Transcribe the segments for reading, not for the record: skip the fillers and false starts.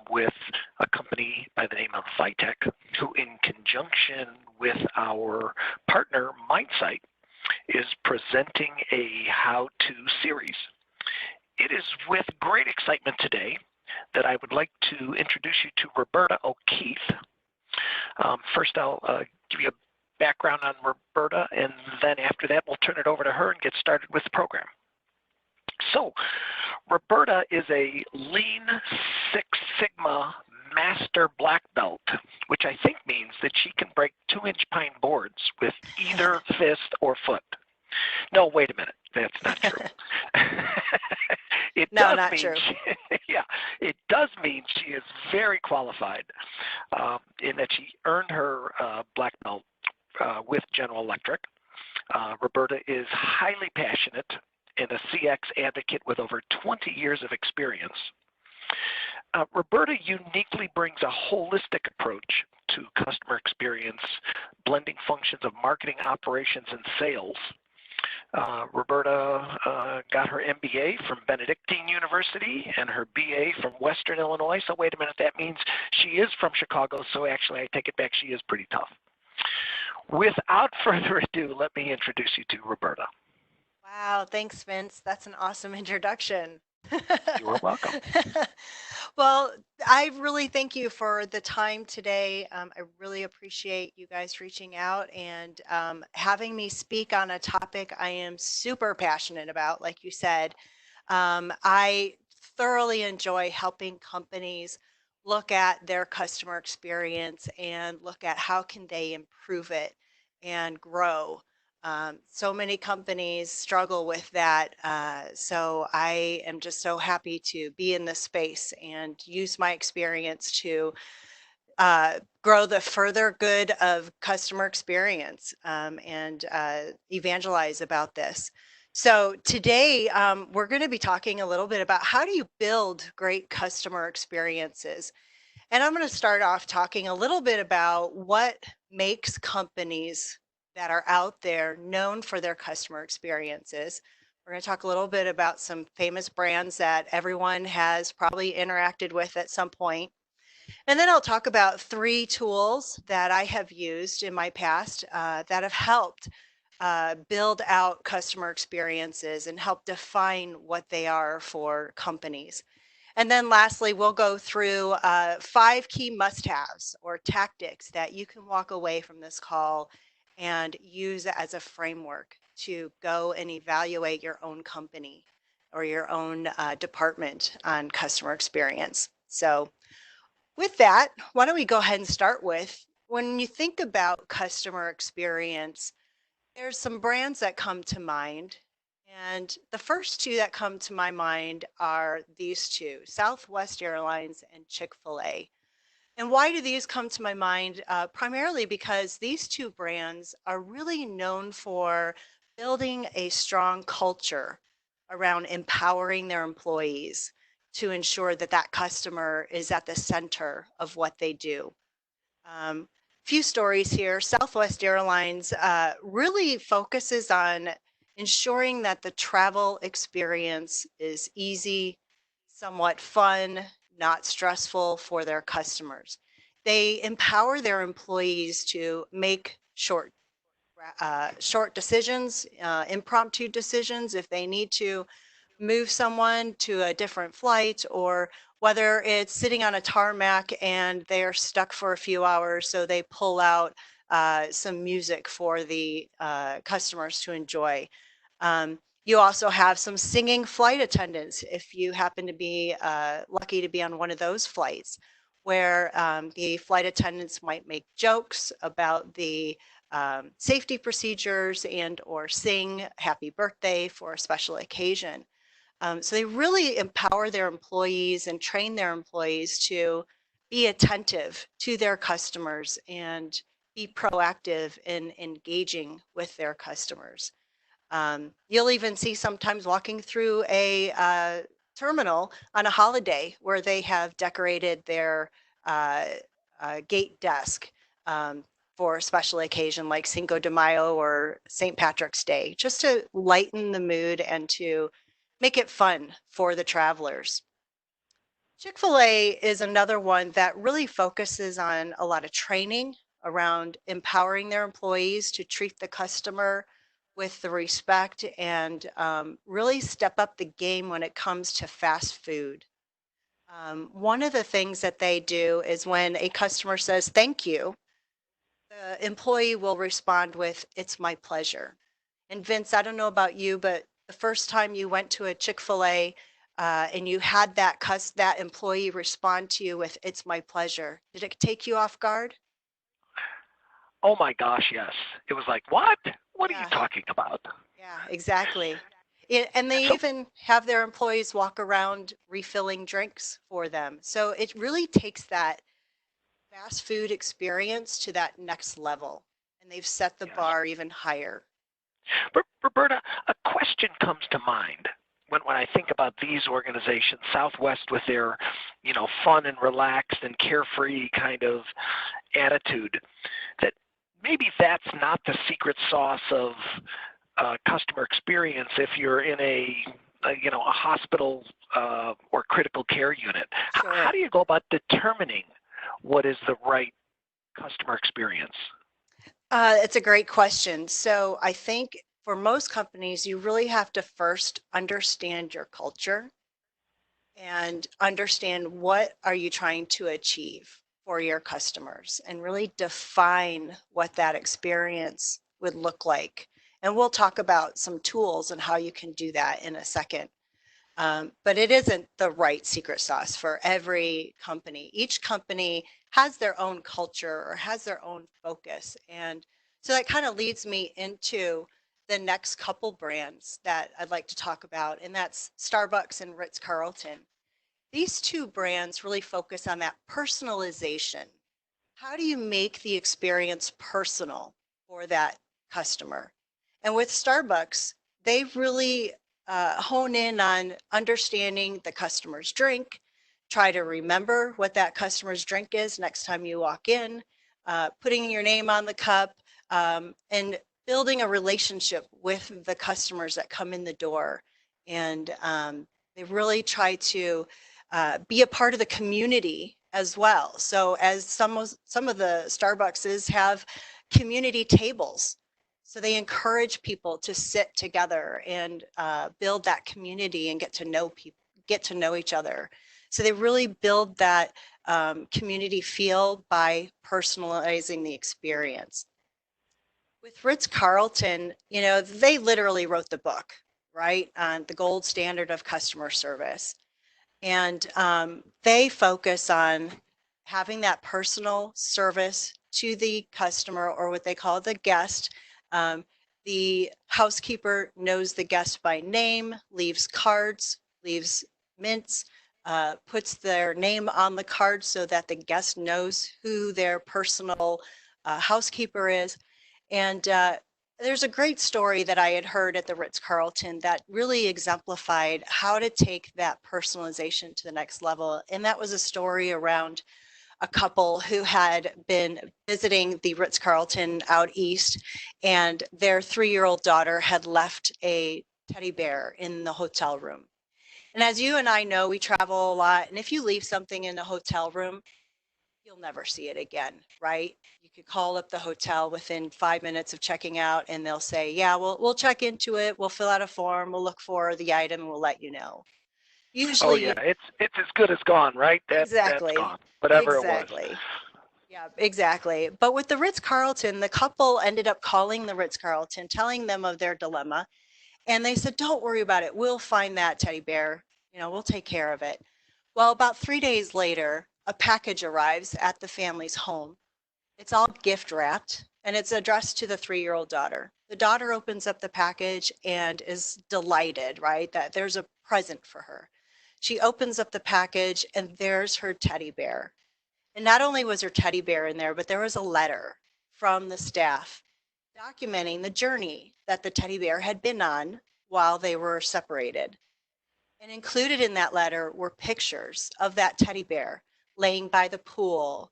with a company by the name of Vitec, who in conjunction with our partner Mindsight is presenting a how-to series. It is with great excitement today that I would like to introduce you to Roberta O'Keith. First, I'll give you a background on Roberta, and then after that, we'll turn it over to her and get started with the program. So, Roberta is a Lean Six Sigma Master Black Belt, which I think means that she can break 2-inch pine boards with either fist or foot. No, wait a minute. That's not true. It does mean she is very qualified in that she earned her black belt with General Electric. Roberta is highly passionate and a CX advocate with over 20 years of experience. Roberta uniquely brings a holistic approach to customer experience, blending functions of marketing, operations, and sales. Roberta got her MBA from Benedictine University and her BA from Western Illinois. So wait a minute, that means she is from Chicago. So actually, I take it back, she is pretty tough. Without further ado, let me introduce you to Roberta. Wow, thanks, Vince. That's an awesome introduction. You're welcome. Well, I really thank you for the time today. I really appreciate you guys reaching out and having me speak on a topic I am super passionate about, like you said. I thoroughly enjoy helping companies look at their customer experience and look at how can they improve it and grow. So many companies struggle with that. So I am just so happy to be in this space and use my experience to grow the further good of customer experience and evangelize about this. So today we're going to be talking a little bit about how do you build great customer experiences. And I'm going to start off talking a little bit about what makes companies that are out there known for their customer experiences. We're going to talk a little bit about some famous brands that everyone has probably interacted with at some point. And then I'll talk about 3 tools that I have used in my past that have helped build out customer experiences and help define what they are for companies. And then lastly, we'll go through 5 key must-haves or tactics that you can walk away from this call and use as a framework to go and evaluate your own company or your own department on customer experience. So with that, why don't we go ahead and start with, when you think about customer experience, there's some brands that come to mind. And the first 2 that come to my mind are these 2, Southwest Airlines and Chick-fil-A. And why do these come to my mind? Primarily because these 2 brands are really known for building a strong culture around empowering their employees to ensure that that customer is at the center of what they do. Few stories here. Southwest Airlines really focuses on ensuring that the travel experience is easy, somewhat fun, not stressful for their customers. They empower their employees to make short decisions, impromptu decisions if they need to move someone to a different flight, or whether it's sitting on a tarmac and they're stuck for a few hours, so they pull out some music for the customers to enjoy. You also have some singing flight attendants if you happen to be lucky to be on one of those flights, where the flight attendants might make jokes about the safety procedures and or sing happy birthday for a special occasion. So they really empower their employees and train their employees to be attentive to their customers and be proactive in engaging with their customers. You'll even see sometimes walking through a terminal on a holiday where they have decorated their gate desk for a special occasion like Cinco de Mayo or St. Patrick's Day, just to lighten the mood and to make it fun for the travelers. Chick-fil-A is another one that really focuses on a lot of training around empowering their employees to treat the customer with the respect and really step up the game when it comes to fast food. One of the things that they do is when a customer says thank you, the employee will respond with, "It's my pleasure." And Vince, I don't know about you, but the first time you went to a Chick-fil-A and you had that employee respond to you with, "It's my pleasure," did it take you off guard? Oh my gosh, yes. It was like, what? What are you Yeah, talking about? yeah, exactly. And they So, even have their employees walk around refilling drinks for them. So it really takes that fast food experience to that next level. And they've set the yes. bar even higher. Roberta, a question comes to mind when I think about these organizations, Southwest with their, fun and relaxed and carefree kind of attitude, that maybe that's not the secret sauce of customer experience if you're in a hospital or critical care unit. How Sure. do you go about determining what is the right customer experience? It's a great question. So I think for most companies, you really have to first understand your culture and understand what are you trying to achieve for your customers and really define what that experience would look like. And we'll talk about some tools and how you can do that in a second. But it isn't the right secret sauce for every company. Each company has their own culture or has their own focus. And so that kind of leads me into the next couple brands that I'd like to talk about, and that's Starbucks and Ritz-Carlton. These two brands really focus on that personalization. How do you make the experience personal for that customer? And with Starbucks, they really hone in on understanding the customer's drink, try to remember what that customer's drink is next time you walk in, putting your name on the cup, and building a relationship with the customers that come in the door. And they really try to be a part of the community as well. So as some of the Starbuckses have community tables, so they encourage people to sit together and build that community and get to know people, get to know each other. So they really build that community feel by personalizing the experience. With Ritz-Carlton, they literally wrote the book, right, on the gold standard of customer service. And they focus on having that personal service to the customer or what they call the guest. Um, the housekeeper knows the guest by name, leaves cards, leaves mints, puts their name on the card so that the guest knows who their personal housekeeper is. And there's a great story that I had heard at the Ritz-Carlton that really exemplified how to take that personalization to the next level. And that was a story around a couple who had been visiting the Ritz-Carlton out east, and their 3-year-old daughter had left a teddy bear in the hotel room. And as you and I know, we travel a lot. And if you leave something in a hotel room, you'll never see it again, right? You could call up the hotel within 5 minutes of checking out and they'll say, yeah, we'll check into it. We'll fill out a form. We'll look for the item and we'll let you know. Oh yeah, Usually, it's as good as gone, right? That's exactly, gone, whatever it was. exactly. Yeah, exactly. But with the Ritz-Carlton, the couple ended up calling the Ritz-Carlton, telling them of their dilemma. And they said, don't worry about it. We'll find that teddy bear. We'll take care of it. Well, about 3 days later, a package arrives at the family's home. It's all gift wrapped and it's addressed to the 3-year-old daughter. The daughter opens up the package and is delighted, right, that there's a present for her. She opens up the package and there's her teddy bear. And not only was her teddy bear in there, but there was a letter from the staff documenting the journey that the teddy bear had been on while they were separated. And included in that letter were pictures of that teddy bear laying by the pool,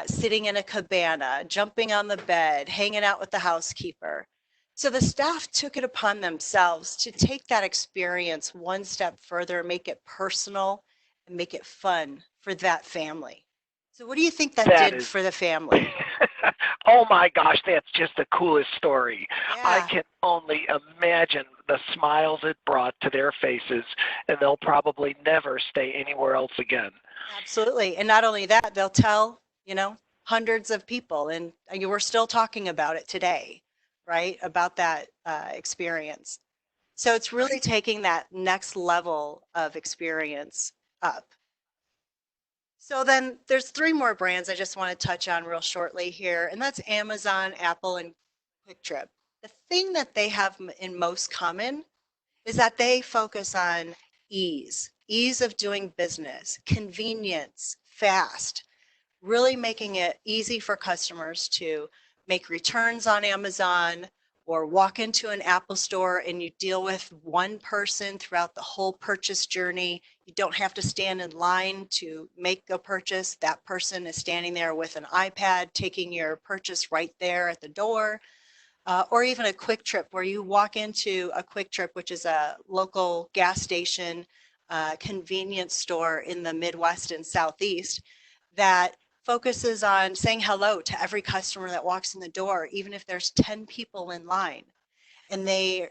sitting in a cabana, jumping on the bed, hanging out with the housekeeper. So the staff took it upon themselves to take that experience one step further, make it personal, and make it fun for that family. So what do you think that That did is, for the family? oh my gosh, that's just the coolest story. I Yeah, can only imagine the smiles it brought to their faces, and they'll probably never stay anywhere else again. absolutely. And not only that, they'll tell, hundreds of people, and we're still talking about it today, right? About that experience. So it's really taking that next level of experience up. So then there's three more brands I just want to touch on real shortly here, and that's Amazon, Apple, and Quick Trip. The thing that they have in most common is that they focus on ease of doing business, convenience, fast, really making it easy for customers to make returns on Amazon or walk into an Apple store and you deal with one person throughout the whole purchase journey. You don't have to stand in line to make a purchase. That person is standing there with an iPad taking your purchase right there at the door. Or even a Quick Trip where you walk into a Quick Trip, which is a local gas station convenience store in the Midwest and Southeast that focuses on saying hello to every customer that walks in the door, even if there's 10 people in line. And they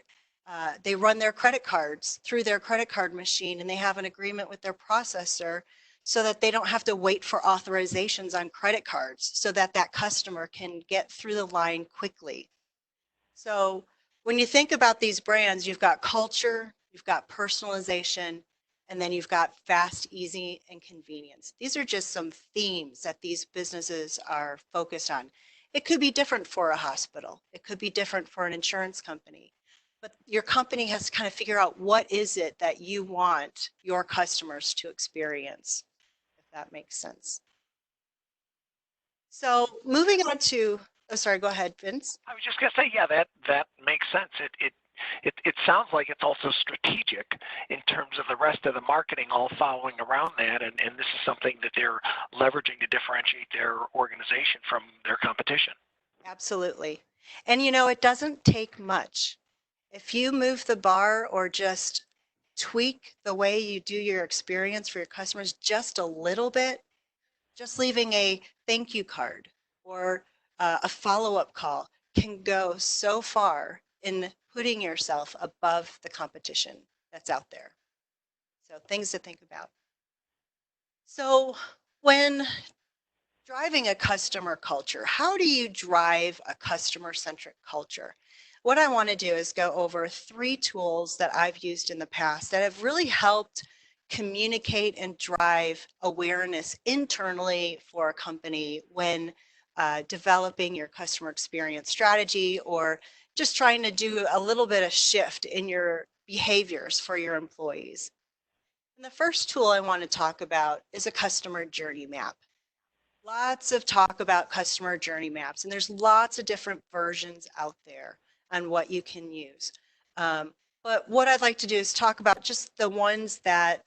run their credit cards through their credit card machine, and they have an agreement with their processor so that they don't have to wait for authorizations on credit cards so that that customer can get through the line quickly. So when you think about these brands, you've got culture, you've got personalization, and then you've got fast, easy, and convenience. These are just some themes that these businesses are focused on. It could be different for a hospital. It could be different for an insurance company. But your company has to kind of figure out what is it that you want your customers to experience, if that makes sense. So moving on to, oh, sorry, go ahead, Vince. I was just going to say, yeah, that makes sense. It sounds like it's also strategic in terms of the rest of the marketing all following around that, and this is something that they're leveraging to differentiate their organization from their competition. Absolutely. And it doesn't take much. If you move the bar or just tweak the way you do your experience for your customers just a little bit, just leaving a thank you card or a follow-up call can go so far in putting yourself above the competition that's out there. So things to think about. So when driving a customer culture. How do you drive a customer-centric culture? What I want to do is go over three tools that I've used in the past that have really helped communicate and drive awareness internally for a company when developing your customer experience strategy or just trying to do a little bit of shift in your behaviors for your employees. And the first tool I want to talk about is a customer journey map. Lots of talk about customer journey maps, and there's lots of different versions out there on what you can use. But what I'd like to do is talk about just the ones that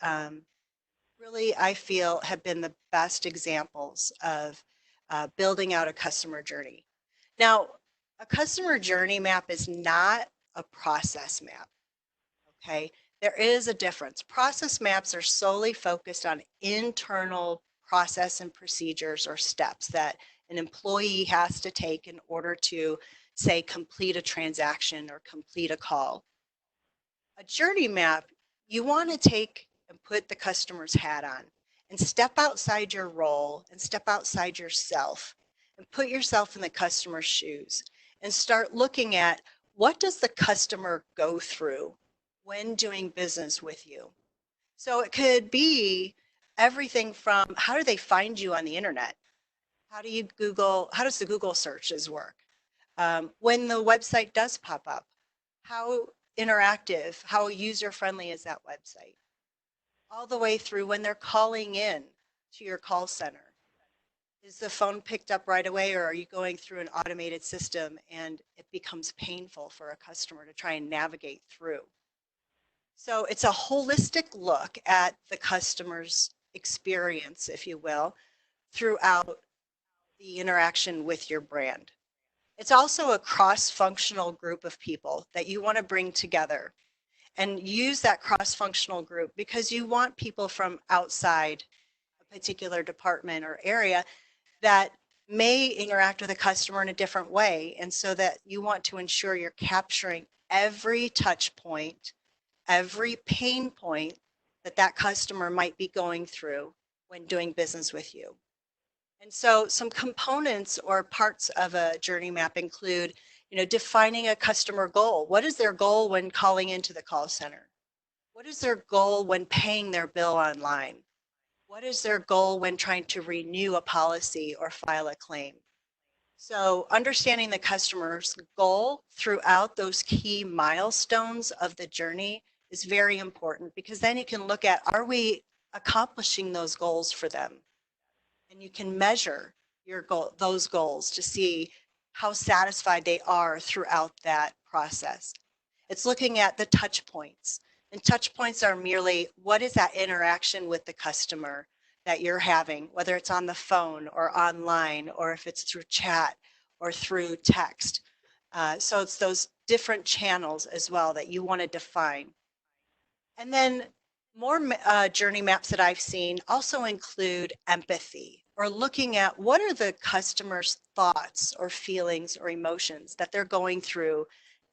really I feel have been the best examples of building out a customer journey. Now, a customer journey map is not a process map. Okay, there is a difference. Process maps are solely focused on internal process and procedures or steps that an employee has to take in order to, say, complete a transaction or complete a call. A journey map, you want to take and put the customer's hat on and step outside your role and step outside yourself and put yourself in the customer's shoes and start looking at what does the customer go through when doing business with you. So it could be everything from how do they find you on the internet? How do you Google, how does the Google searches work? When the website does pop up, how interactive, how user-friendly is that website? All the way through when they're calling in to your call center. Is the phone picked up right away, or are you going through an automated system and it becomes painful for a customer to try and navigate through? So it's a holistic look at the customer's experience, if you will, throughout the interaction with your brand. It's also a cross-functional group of people that you want to bring together. and use that cross-functional group, because you want people from outside a particular department or area that may interact with a customer in a different way. And so that you want to ensure you're capturing every touch point, every pain point that that customer might be going through when doing business with you. And so some components or parts of a journey map include, defining a customer goal. What is their goal when calling into the call center? What is their goal when paying their bill online? What is their goal when trying to renew a policy or file a claim? So understanding the customer's goal throughout those key milestones of the journey is very important, because then you can look at, are we accomplishing those goals for them? And you can measure those goals to see how satisfied they are throughout that process. It's looking at the touch points. And touch points are merely, what is that interaction with the customer that you're having, whether it's on the phone or online, or if it's through chat or through text. So it's those different channels as well that you want to define. And then more journey maps that I've seen also include empathy, or looking at what are the customer's thoughts or feelings or emotions that they're going through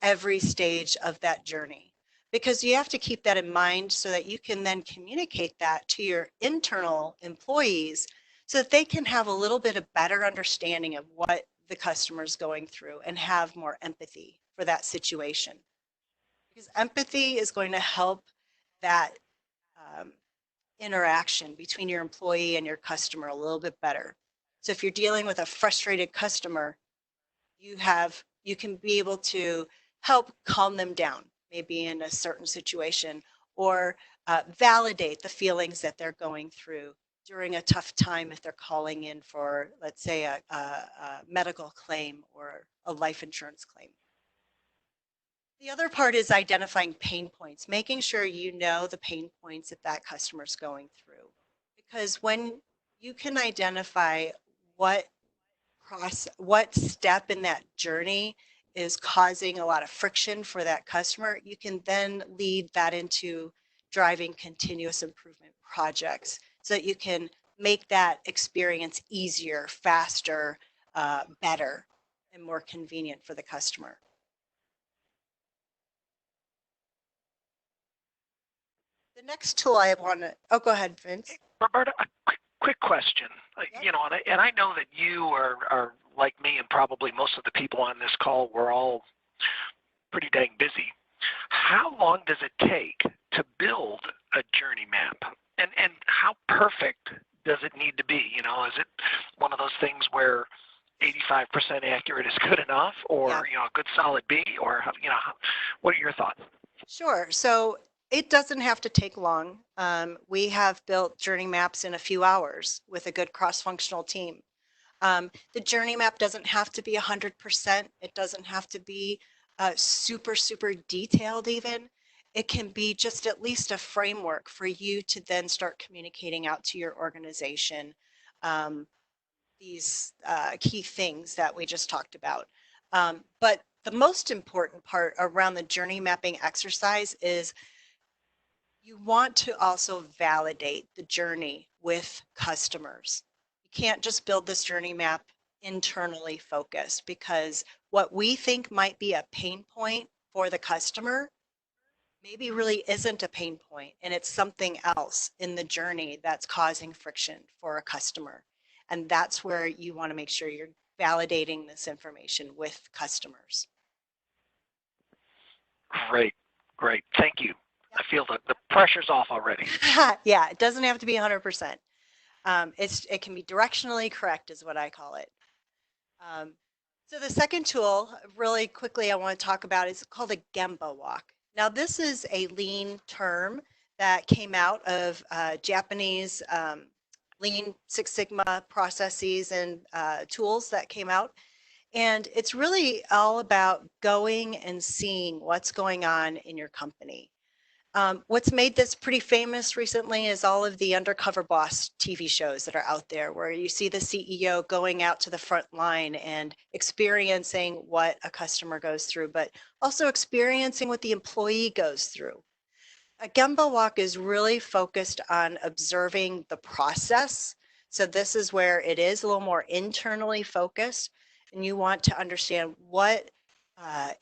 every stage of that journey. Because you have to keep that in mind so that you can then communicate that to your internal employees, so that they can have a little bit of better understanding of what the customer's going through and have more empathy for that situation. Because empathy is going to help that um, interaction between your employee and your customer a little bit better. So if you're dealing with a frustrated customer, you can be able to help calm them down, maybe in a certain situation, or validate the feelings that they're going through during a tough time if they're calling in for, let's say, a medical claim or a life insurance claim. The other part is identifying pain points, making sure you know the pain points that that customer is going through. Because when you can identify what what step in that journey is causing a lot of friction for that customer, you can then lead that into driving continuous improvement projects, so that you can make that experience easier, faster, better, and more convenient for the customer. The next tool I want to, oh, go ahead, Vince. Roberta, a quick question. Yep. And I know that you are like me, and probably most of the people on this call, we're all pretty dang busy. How long does it take to build a journey map? And how perfect does it need to be? Is it one of those things where 85% accurate is good enough, or Yeah. a good solid B, or what are your thoughts? Sure. So it doesn't have to take long. We have built journey maps in a few hours with a good cross-functional team. The journey map doesn't have to be 100%. It doesn't have to be super, super detailed even. It can be just at least a framework for you to then start communicating out to your organization these key things that we just talked about. But the most important part around the journey mapping exercise is you want to also validate the journey with customers. You can't just build this journey map internally focused, because what we think might be a pain point for the customer maybe really isn't a pain point, and it's something else in the journey that's causing friction for a customer. And that's where you want to make sure you're validating this information with customers. Great. Thank you. I feel the pressure's off already. Yeah, it doesn't have to be 100%. It can be directionally correct, is what I call it. So the second tool, really quickly, I want to talk about is called a Gumbel Walk. Now, this is a lean term that came out of Japanese Lean Six Sigma processes and tools that came out. And it's really all about going and seeing what's going on in your company. What's made this pretty famous recently is all of the Undercover Boss TV shows that are out there, where you see the CEO going out to the front line and experiencing what a customer goes through, but also experiencing what the employee goes through. A Gumbel Walk is really focused on observing the process. So this is where it is a little more internally focused, and you want to understand what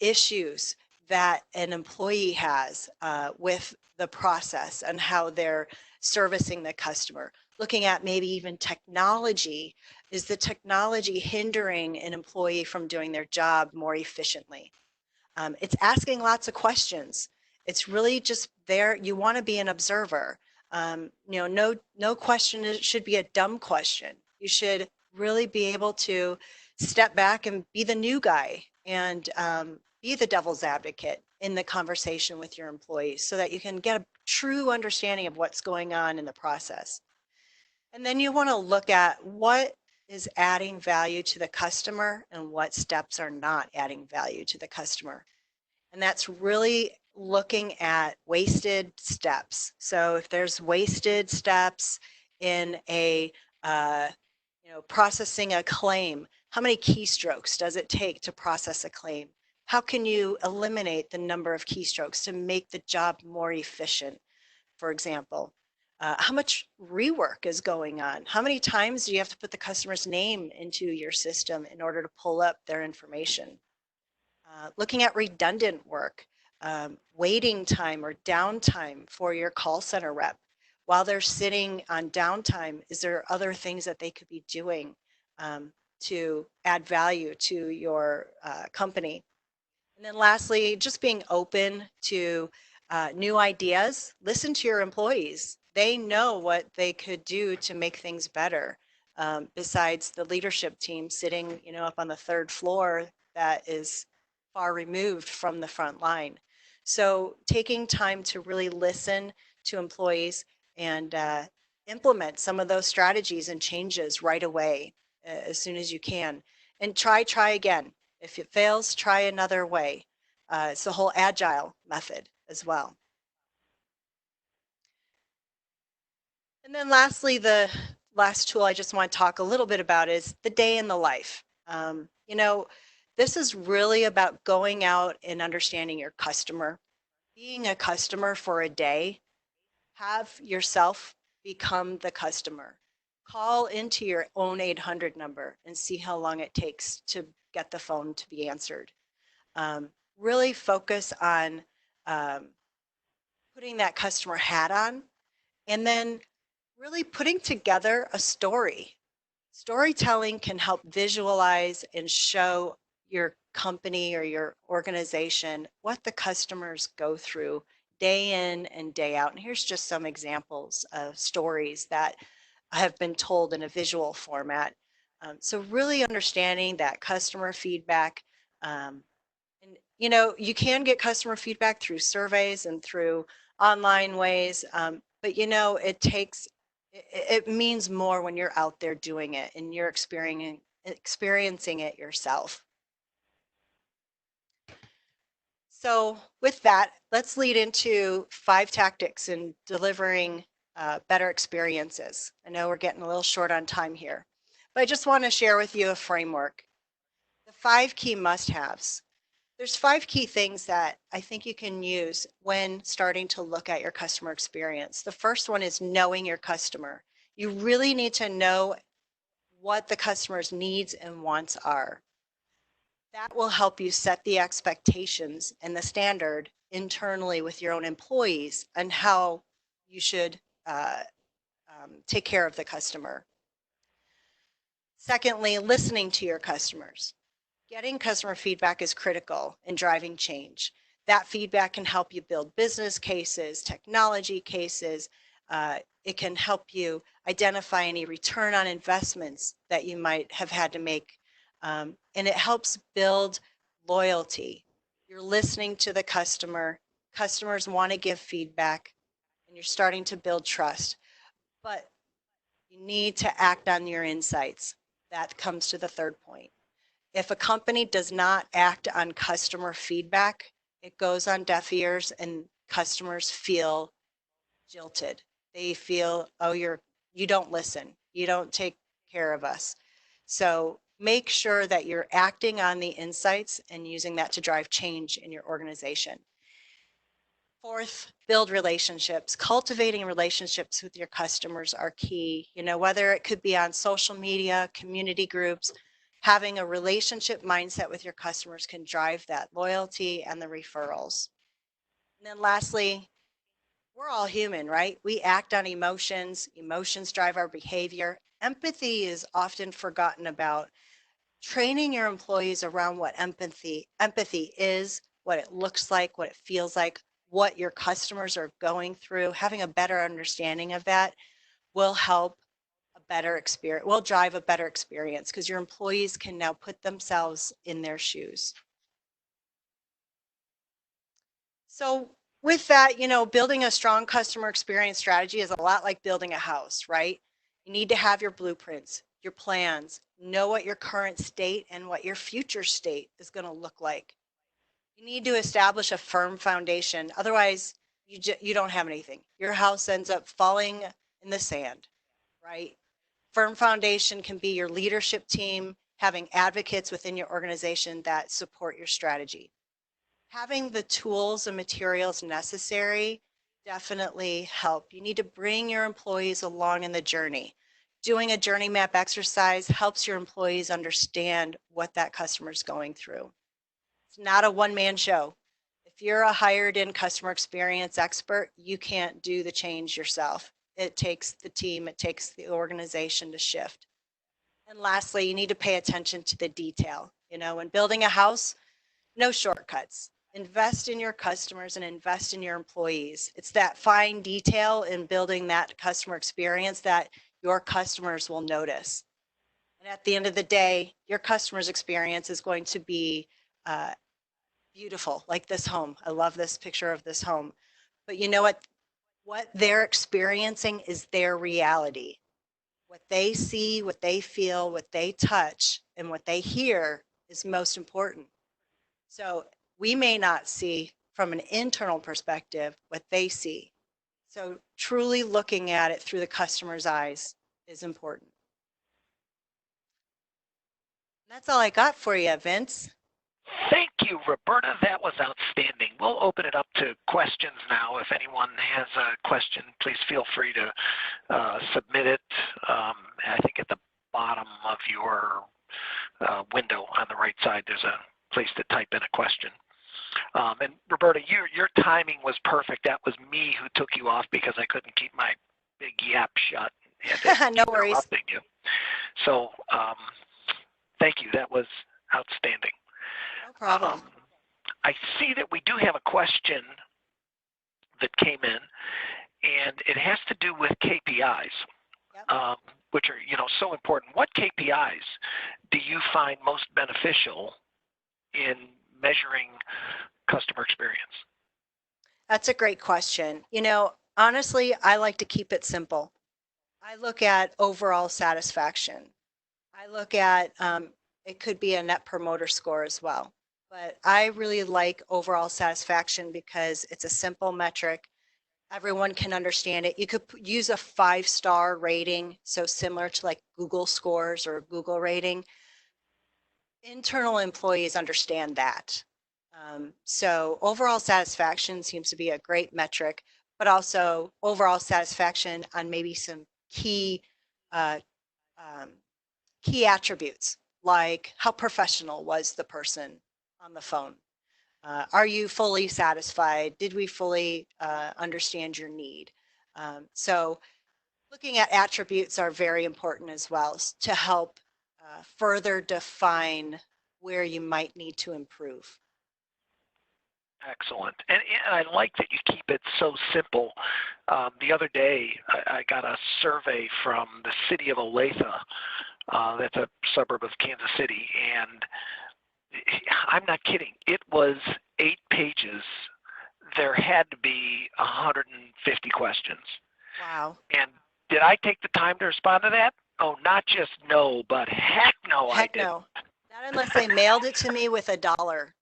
issues that an employee has with the process and how they're servicing the customer. Looking at maybe even technology. Is the technology hindering an employee from doing their job more efficiently? It's asking lots of questions. It's really just there. You want to be an observer. No question should be a dumb question. You should really be able to step back and be the new guy and be the devil's advocate in the conversation with your employees so that you can get a true understanding of what's going on in the process. And then you want to look at what is adding value to the customer and what steps are not adding value to the customer. And that's really looking at wasted steps. So if there's wasted steps in a, processing a claim, how many keystrokes does it take to process a claim? How can you eliminate the number of keystrokes to make the job more efficient, for example? How much rework is going on? How many times do you have to put the customer's name into your system in order to pull up their information? Looking at redundant work, waiting time or downtime for your call center rep. While they're sitting on downtime, is there other things that they could be doing to add value to your company? And then lastly, just being open to new ideas. Listen to your employees. They know what they could do to make things better. Besides the leadership team sitting, up on the third floor that is far removed from the front line. So taking time to really listen to employees and implement some of those strategies and changes right away as soon as you can. And try again. If it fails, try another way. It's the whole agile method as well. And then lastly, the last tool I just want to talk a little bit about is the day in the life. This is really about going out and understanding your customer, being a customer for a day. Have yourself become the customer. Call into your own 800 number and see how long it takes to get the phone to be answered. Really focus on putting that customer hat on and then really putting together a story. Storytelling can help visualize and show your company or your organization what the customers go through day in and day out. And here's just some examples of stories that have been told in a visual format. So really understanding that customer feedback. And you can get customer feedback through surveys and through online ways, but it means more when you're out there doing it and you're experiencing it yourself. So with that, let's lead into 5 tactics in delivering better experiences. I know we're getting a little short on time here, but I just want to share with you a framework. The 5 key must-haves. There's 5 key things that I think you can use when starting to look at your customer experience. The first one is knowing your customer. You really need to know what the customer's needs and wants are. That will help you set the expectations and the standard internally with your own employees on how you should take care of the customer. Secondly, listening to your customers. Getting customer feedback is critical in driving change. That feedback can help you build business cases, technology cases. It can help you identify any return on investments that you might have had to make. And it helps build loyalty. You're listening to the customer. Customers want to give feedback, and you're starting to build trust. But you need to act on your insights. That comes to the third point. If a company does not act on customer feedback, it goes on deaf ears and customers feel jilted. They feel, oh, you don't listen. You don't take care of us. So make sure that you're acting on the insights and using that to drive change in your organization. Fourth, build relationships. Cultivating relationships with your customers are key. You know, whether it could be on social media, community groups, having a relationship mindset with your customers can drive that loyalty and the referrals. And then lastly, we're all human, right? We act on emotions. Emotions drive our behavior. Empathy is often forgotten about. Training your employees around what empathy is, what it looks like, what it feels like, what your customers are going through, having a better understanding of that will help a better experience, will drive a better experience because your employees can now put themselves in their shoes. So with that, you know, building a strong customer experience strategy is a lot like building a house, right? You need to have your blueprints, your plans, know what your current state and what your future state is going to look like. You need to establish a firm foundation. Otherwise, you don't have anything. Your house ends up falling in the sand, right? Firm foundation can be your leadership team, having advocates within your organization that support your strategy. Having the tools and materials necessary definitely help. You need to bring your employees along in the journey. Doing a journey map exercise helps your employees understand what that customer is going through. It's not a one-man show. If you're a hired in customer experience expert, you can't do the change yourself. It takes the team, it takes the organization to shift. And lastly, you need to pay attention to the detail. You know, when building a house, no shortcuts. Invest in your customers and invest in your employees. It's that fine detail in building that customer experience that your customers will notice. And at the end of the day, your customer's experience is going to be beautiful, like this home. I love this picture of this home. But you know what? What they're experiencing is their reality. What they see, what they feel, what they touch, and what they hear is most important. So we may not see from an internal perspective what they see. So truly looking at it through the customer's eyes is important. And that's all I got for you, Vince. Thank you, Roberta. That was outstanding. We'll open it up to questions now. If anyone has a question, please feel free to submit it. I think at the bottom of your window on the right side, there's a place to type in a question. And Roberta, your timing was perfect. That was me who took you off because I couldn't keep my big yap shut. No worries. You. So thank you. That was outstanding. No problem. I see that we do have a question that came in, and it has to do with KPIs, yep. Which are so important. What KPIs do you find most beneficial in measuring customer experience? That's a great question. Honestly, I like to keep it simple. I look at overall satisfaction. I look at it could be a net promoter score as well. But I really like overall satisfaction because it's a simple metric. Everyone can understand it. You could use a 5-star rating, so similar to like Google scores or Google rating. Internal employees understand that. So overall satisfaction seems to be a great metric, but also overall satisfaction on maybe some key attributes, like how professional was the person on the phone? Are you fully satisfied? Did we fully understand your need? So looking at attributes are very important as well to help further define where you might need to improve. Excellent. And I like that you keep it so simple. The other day, I got a survey from the city of Olathe. That's a suburb of Kansas City. And I'm not kidding. It was 8 pages. There had to be 150 questions. Wow. And did I take the time to respond to that? Oh, not just no, but heck no, I didn't. No. Not unless they mailed it to me with $1.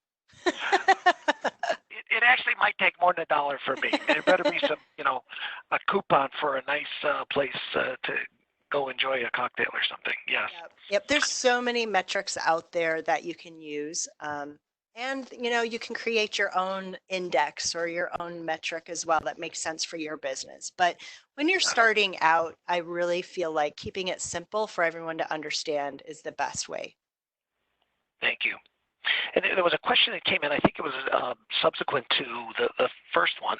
It actually might take more than $1 for me. There better be some, a coupon for a nice place to go enjoy a cocktail or something. Yes. Yep. There's so many metrics out there that you can use. And, you know, you can create your own index or your own metric as well that makes sense for your business. But when you're Got it. starting out, I really feel like keeping it simple for everyone to understand is the best way. Thank you. And there was a question that came in, I think it was subsequent to the first one,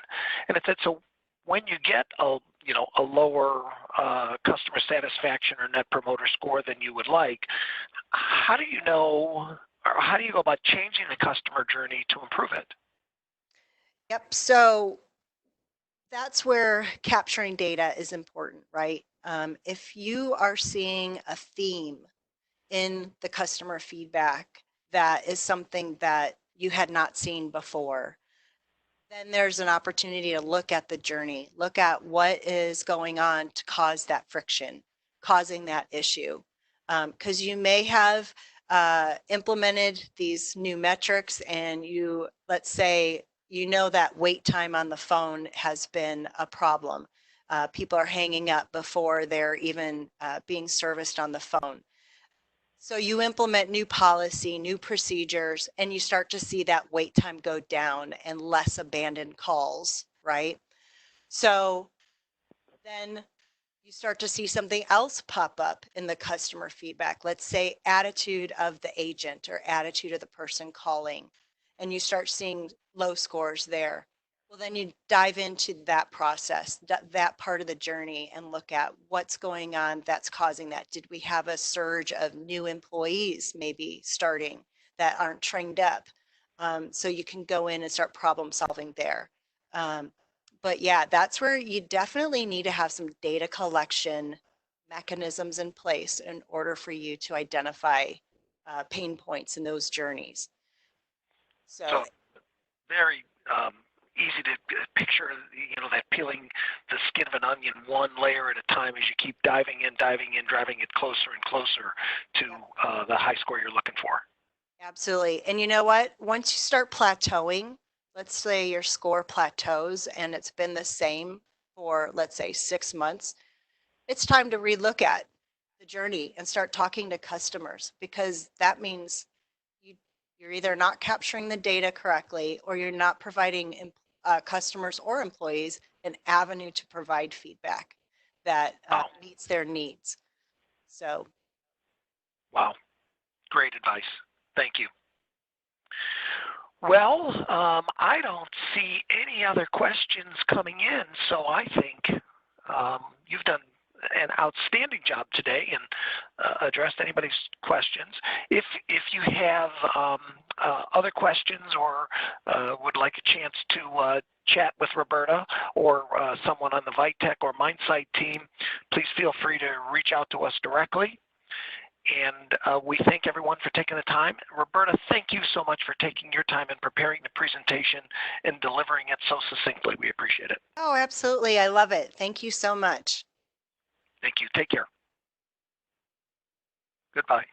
and it said, so when you get a lower customer satisfaction or net promoter score than you would like, how do you know, or how do you go about changing the customer journey to improve it? Yep. So that's where capturing data is important, right? If you are seeing a theme in the customer feedback that is something that you had not seen before, then there's an opportunity to look at the journey, look at what is going on to cause that friction, causing that issue. Because you may have implemented these new metrics and you, let's say, you know that wait time on the phone has been a problem. People are hanging up before they're even being serviced on the phone. So you implement new policy, new procedures, and you start to see that wait time go down and less abandoned calls, right? So then you start to see something else pop up in the customer feedback. Let's say attitude of the agent or attitude of the person calling, and you start seeing low scores there. Well, then you dive into that process, that part of the journey, and look at what's going on that's causing that. Did we have a surge of new employees maybe starting that aren't trained up? So you can go in and start problem solving there. Um, but yeah, that's where you definitely need to have some data collection mechanisms in place in order for you to identify pain points in those journeys. So So very easy to picture, that peeling the skin of an onion one layer at a time as you keep diving in, driving it closer and closer to yep, the high score you're looking for. absolutely. And you know what? Once you start plateauing, let's say your score plateaus and it's been the same for, let's say, 6 months, it's time to relook at the journey and start talking to customers because that means you, you're either not capturing the data correctly or you're not providing customers or employees an avenue to provide feedback that Wow. meets their needs. So, Wow. Great advice. Thank you. Well, I don't see any other questions coming in, so I think you've done an outstanding job today and addressed anybody's questions. If you have other questions or would like a chance to chat with Roberta or someone on the Vitec or Mindsight team, please feel free to reach out to us directly. And we thank everyone for taking the time. Roberta, thank you so much for taking your time and preparing the presentation and delivering it so succinctly. We appreciate it. oh, absolutely. I love it. Thank you so much. Thank you. Take care. Goodbye.